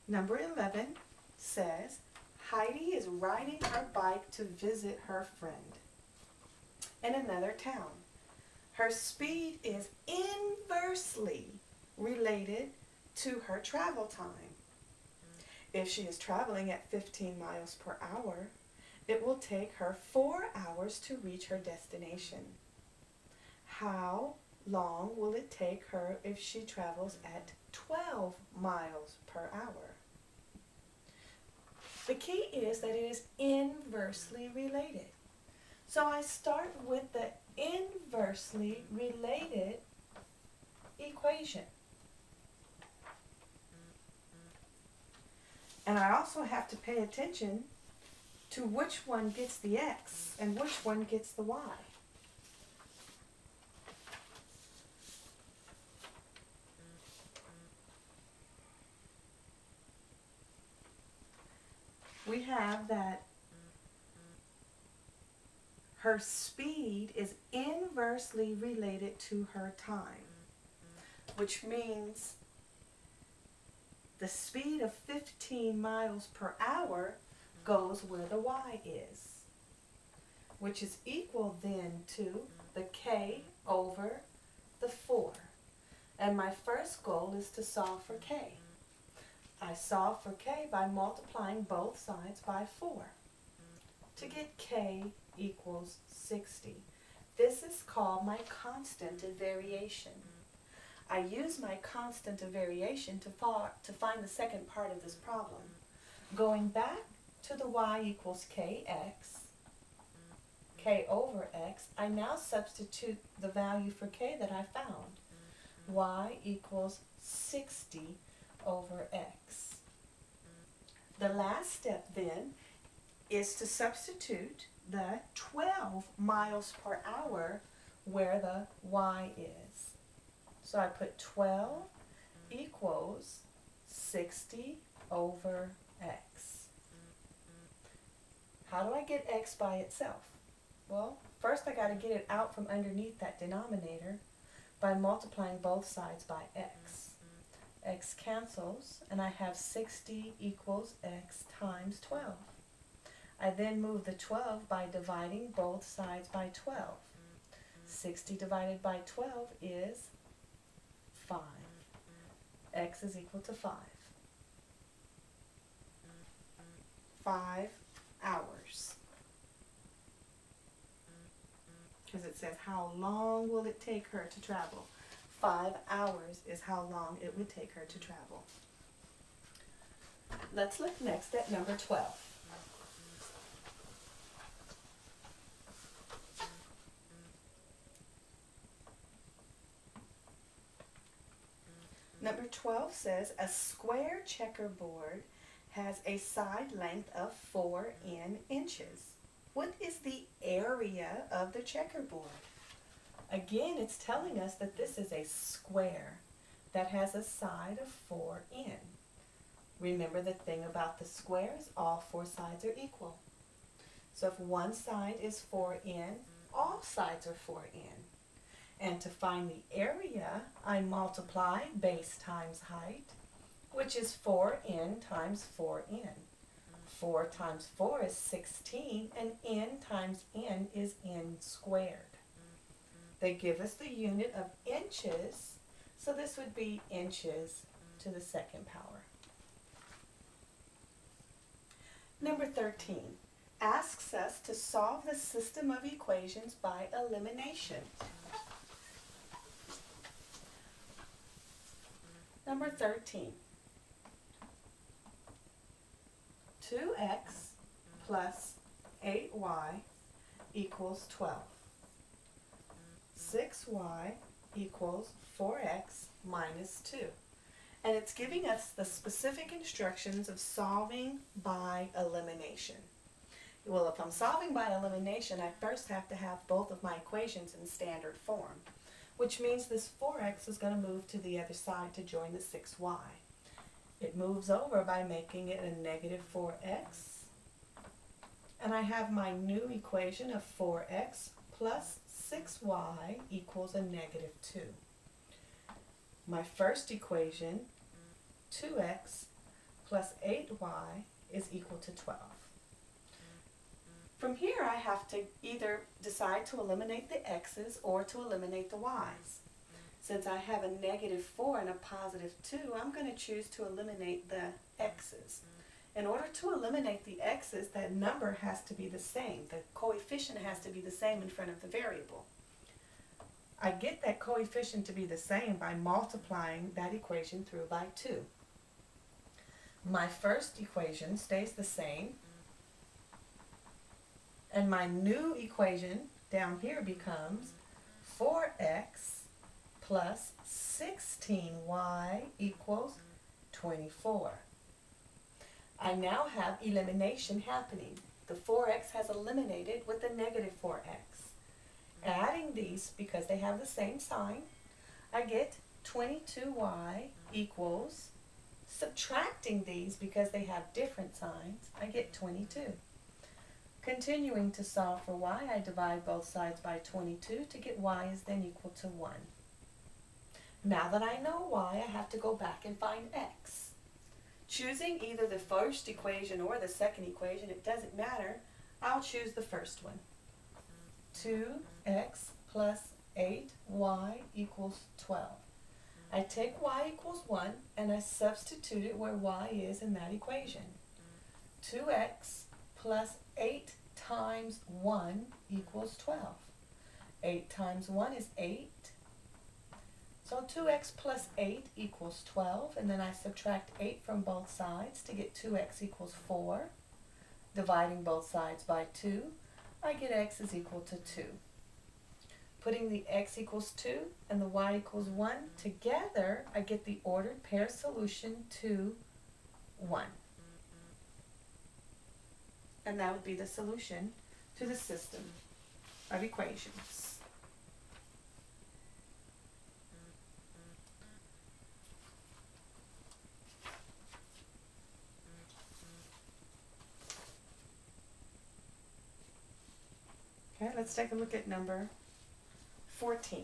Number 11 says, Heidi is riding her bike to visit her friend in another town. Her speed is inversely related to her travel time. If she is traveling at 15 miles per hour, it will take her 4 hours to reach her destination. How long will it take her if she travels at 12 miles per hour? The key is that it is inversely related. So I start with the inversely related equation. And I also have to pay attention to which one gets the x and which one gets the y. We have that her speed is inversely related to her time, which means the speed of 15 miles per hour goes where the y is, which is equal then to the k over the 4. And my first goal is to solve for k. I solve for k by multiplying both sides by 4 to get k equals 60. This is called my constant of variation. I use my constant of variation to find the second part of this problem. Going back to the y equals kx, k over x, I now substitute the value for k that I found. Y equals 60 over x. The last step then is to substitute the 12 miles per hour where the y is. So I put 12 equals 60 over x. How do I get x by itself? Well, first I got to get it out from underneath that denominator by multiplying both sides by x. X cancels, and I have 60 equals x times 12. I then move the 12 by dividing both sides by 12. 60 divided by 12 is 5. X is equal to 5. 5 hours. Because it says, how long will it take her to travel? 5 hours is how long it would take her to travel. Let's look next at number 12. Number 12 says, a square checkerboard has a side length of 4 inches. What is the area of the checkerboard? Again, it's telling us that this is a square that has a side of 4 in. Remember the thing about the squares, all 4 sides are equal. So if one side is 4 in, all sides are 4 in. And to find the area, I multiply base times height, which is 4 in times 4 in. 4 times 4 is 16, and n times n is n squared. They give us the unit of inches, so this would be inches to the second power. Number 13 asks us to solve the system of equations by elimination. Number 13. 2x plus 8y equals 12. 6y equals 4x minus 2. And it's giving us the specific instructions of solving by elimination. Well, if I'm solving by elimination, I first have to have both of my equations in standard form, which means this 4x is going to move to the other side to join the 6y. It moves over by making it a negative 4x. And I have my new equation of 4x plus 6y equals a negative 2. My first equation, 2x plus 8y is equal to 12. From here, I have to either decide to eliminate the x's or to eliminate the y's. Since I have a negative 4 and a positive 2, I'm going to choose to eliminate the x's. In order to eliminate the x's, that number has to be the same. The coefficient has to be the same in front of the variable. I get that coefficient to be the same by multiplying that equation through by 2. My first equation stays the same, and my new equation down here becomes 4x plus 16y equals 24. I now have elimination happening. The 4x has eliminated with the negative 4x. Adding these, because they have the same sign, I get 22y equals, subtracting these because they have different signs, I get 22. Continuing to solve for y, I divide both sides by 22 to get y is then equal to 1. Now that I know y, I have to go back and find x. Choosing either the first equation or the second equation, it doesn't matter. I'll choose the first one. 2x plus 8y equals 12. I take y equals 1 and I substitute it where y is in that equation. 2x plus 8 times 1 equals 12. 8 times 1 is 8. So 2x plus 8 equals 12, and then I subtract 8 from both sides to get 2x equals 4. Dividing both sides by 2, I get x is equal to 2. Putting the x equals 2 and the y equals 1 together, I get the ordered pair solution to 1. And that would be the solution to the system of equations. Okay, let's take a look at number 14.